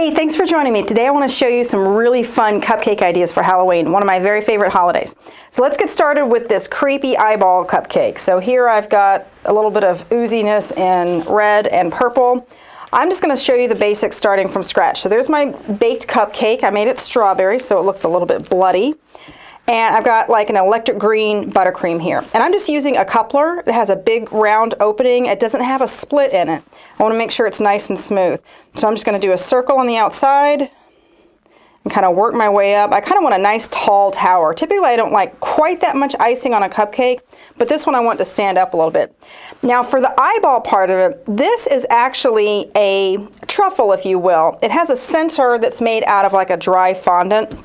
Hey, thanks for joining me. Today I want to show you some really fun cupcake ideas for Halloween, one of my very favorite holidays. So let's get started with this creepy eyeball cupcake. So here I've got a little bit of ooziness in red and purple. I'm just going to show you the basics starting from scratch. So there's my baked cupcake. I made it strawberry so it looks a little bit bloody. And I've got like an electric green buttercream here. And I'm just using a coupler. It has a big round opening. It doesn't have a split in it. I want to make sure it's nice and smooth. So I'm just going to do a circle on the outside and kind of work my way up. I kind of want a nice tall tower. Typically I don't like quite that much icing on a cupcake, but this one I want to stand up a little bit. Now for the eyeball part of it, this is actually a truffle, if you will. It has a center that's made out of like a dry fondant,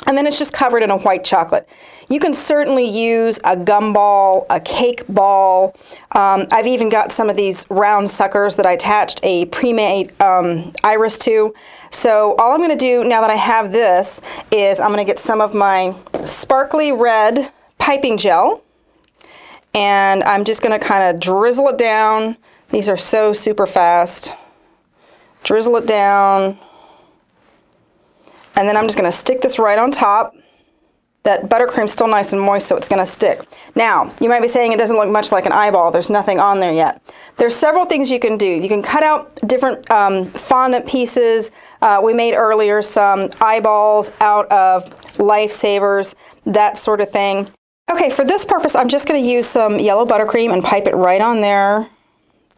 and then it's just covered in a white chocolate. You can certainly use a gumball, a cake ball. I've even got some of these round suckers that I attached a pre-made iris to. So all I'm going to do now that I have this is I'm going to get some of my sparkly red piping gel, and I'm just going to kind of drizzle it down. These are so super fast. Drizzle it down. And then I'm just going to stick this right on top. That buttercream's still nice and moist, so it's going to stick. Now, you might be saying it doesn't look much like an eyeball. There's nothing on there yet. There's several things you can do. You can cut out different fondant pieces. We made earlier some eyeballs out of lifesavers, that sort of thing. Okay, for this purpose, I'm just going to use some yellow buttercream and pipe it right on there.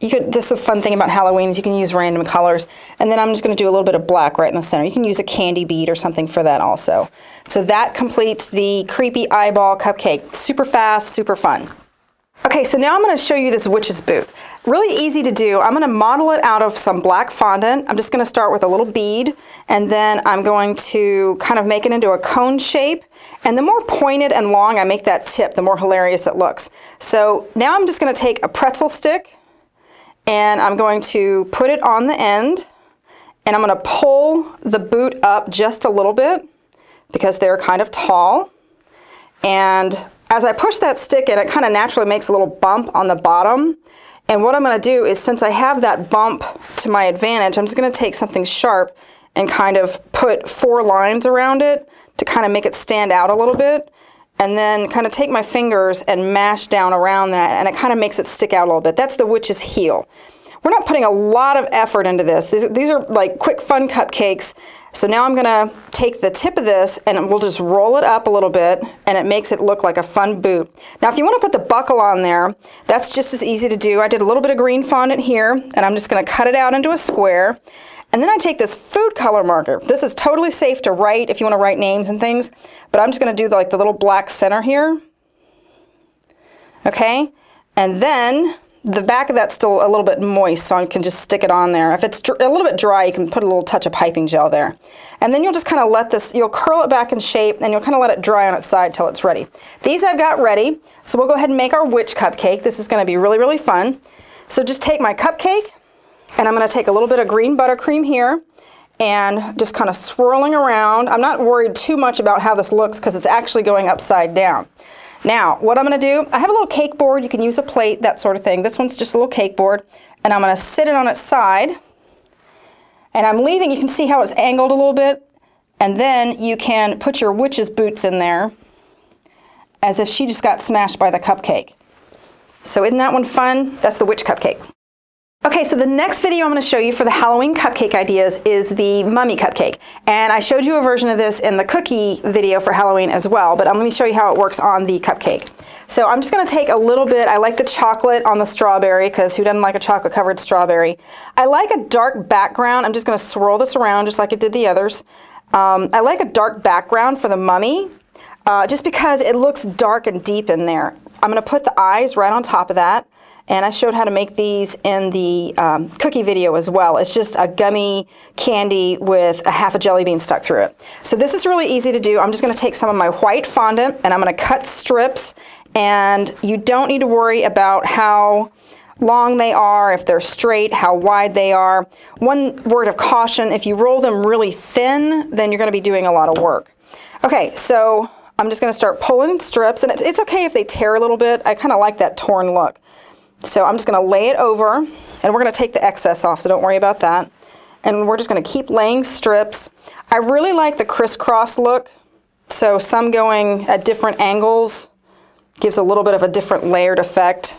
This is the fun thing about Halloween is you can use random colors. And then I'm just going to do a little bit of black right in the center. You can use a candy bead or something for that also. So that completes the creepy eyeball cupcake. Super fast, super fun. Okay, so now I'm going to show you this witch's boot. Really easy to do. I'm going to model it out of some black fondant. I'm just going to start with a little bead, and then I'm going to kind of make it into a cone shape. And the more pointed and long I make that tip, the more hilarious it looks. So now I'm just going to take a pretzel stick, and I'm going to put it on the end, and I'm going to pull the boot up just a little bit because they're kind of tall. And as I push that stick in, it kind of naturally makes a little bump on the bottom. And what I'm going to do is, since I have that bump to my advantage, I'm just going to take something sharp and kind of put 4 lines around it to kind of make it stand out a little bit. And then kind of take my fingers and mash down around that, and it kind of makes it stick out a little bit. That's the witch's heel. We're not putting a lot of effort into this. These are like quick, fun cupcakes. So now I'm going to take the tip of this and we'll just roll it up a little bit, and it makes it look like a fun boot. Now if you want to put the buckle on there, that's just as easy to do. I did a little bit of green fondant here, and I'm just going to cut it out into a square. And then I take this food color marker. This is totally safe to write if you want to write names and things, but I'm just going to do the little black center here. Okay, and then the back of that's still a little bit moist, so I can just stick it on there. If it's a little bit dry, you can put a little touch of piping gel there. And then you'll just kind of let this, you'll curl it back in shape, and you'll kind of let it dry on its side till it's ready. These I've got ready, so we'll go ahead and make our witch cupcake. This is going to be really, really fun. So just take my cupcake, and I'm going to take a little bit of green buttercream here and just kind of swirling around. I'm not worried too much about how this looks because it's actually going upside down. Now, what I'm going to do, I have a little cake board. You can use a plate, that sort of thing. This one's just a little cake board, and I'm going to sit it on its side, and I'm leaving, you can see how it's angled a little bit, and then you can put your witch's boots in there as if she just got smashed by the cupcake. So isn't that one fun? That's the witch cupcake. Okay, so the next video I'm going to show you for the Halloween cupcake ideas is the mummy cupcake. And I showed you a version of this in the cookie video for Halloween as well, but let me show you how it works on the cupcake. So I'm just going to take a little bit, I like the chocolate on the strawberry, because who doesn't like a chocolate covered strawberry? I like a dark background. I'm just going to swirl this around just like I did the others. I like a dark background for the mummy, just because it looks dark and deep in there. I'm going to put the eyes right on top of that. And I showed how to make these in the cookie video as well. It's just a gummy candy with a half a jelly bean stuck through it. So this is really easy to do. I'm just going to take some of my white fondant, and I'm going to cut strips. And you don't need to worry about how long they are, if they're straight, how wide they are. One word of caution, if you roll them really thin, then you're going to be doing a lot of work. Okay, so I'm just going to start pulling strips. And it's okay if they tear a little bit. I kind of like that torn look. So I'm just going to lay it over, and we're going to take the excess off, so don't worry about that. and we're just going to keep laying strips. I really like the crisscross look, so some going at different angles gives a little bit of a different layered effect.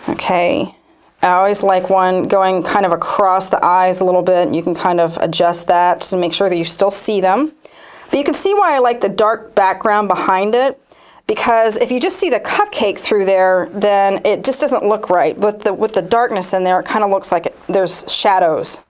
Okay, I always like one going kind of across the eyes a little bit, and you can kind of adjust that to make sure that you still see them. But you can see why I like the dark background behind it, because if you just see the cupcake through there, then it just doesn't look right. With the darkness in there, it kind of looks like there's shadows.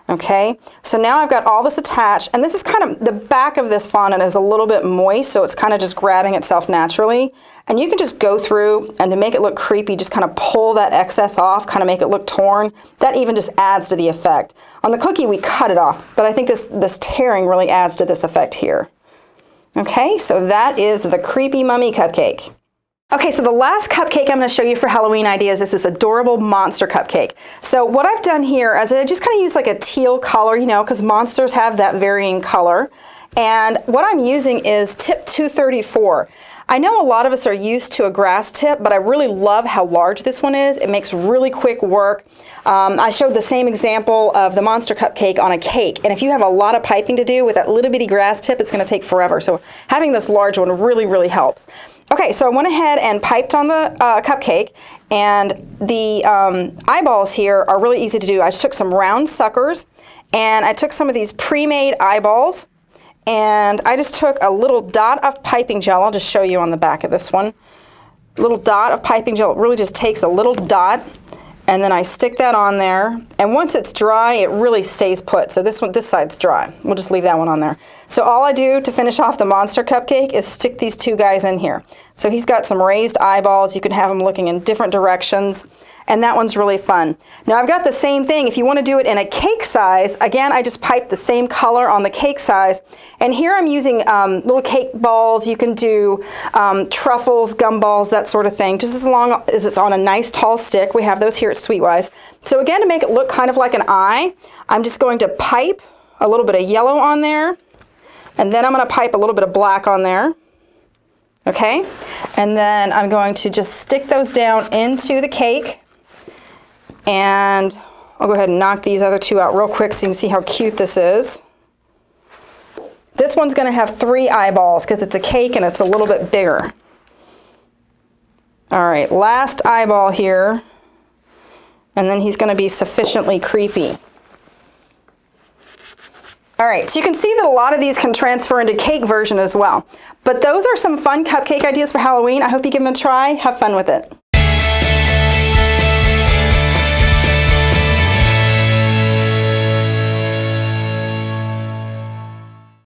Okay, so now I've got all this attached, and this is kind of, the back of this fondant is a little bit moist, so it's kind of just grabbing itself naturally. And you can just go through, and to make it look creepy, just kind of pull that excess off, kind of make it look torn. That even just adds to the effect. On the cookie, we cut it off, but I think this tearing really adds to this effect here. Okay, so that is the Creepy Mummy Cupcake. Okay, so the last cupcake I'm going to show you for Halloween ideas is this adorable monster cupcake. So what I've done here is I just kind of use like a teal color, you know, because monsters have that varying color. And what I'm using is tip 234. I know a lot of us are used to a grass tip, but I really love how large this one is. It makes really quick work. I showed the same example of the monster cupcake on a cake, and if you have a lot of piping to do with that little bitty grass tip, it's going to take forever. So having this large one really, really helps. Okay, so I went ahead and piped on the cupcake, and the eyeballs here are really easy to do. I just took some round suckers, and I took some of these pre-made eyeballs, and I just took a little dot of piping gel. I'll just show you on the back of this one. A little dot of piping gel. It really just takes a little dot, and then I stick that on there. And once it's dry, it really stays put. So this side's dry. We'll just leave that one on there. So all I do to finish off the monster cupcake is stick these two guys in here. So he's got some raised eyeballs. You can have them looking in different directions. And that one's really fun. Now I've got the same thing. If you want to do it in a cake size, again, I just piped the same color on the cake size. And here I'm using little cake balls. You can do truffles, gumballs, that sort of thing, just as long as it's on a nice tall stick. We have those here at Sweetwise. So again, to make it look kind of like an eye, I'm just going to pipe a little bit of yellow on there. And then I'm going to pipe a little bit of black on there. Okay? And then I'm going to just stick those down into the cake. And I'll go ahead and knock these other two out real quick so you can see how cute this is. This one's going to have 3 eyeballs because it's a cake and it's a little bit bigger. All right, last eyeball here. And then he's going to be sufficiently creepy. All right, so you can see that a lot of these can transfer into cake version as well. But those are some fun cupcake ideas for Halloween. I hope you give them a try. Have fun with it.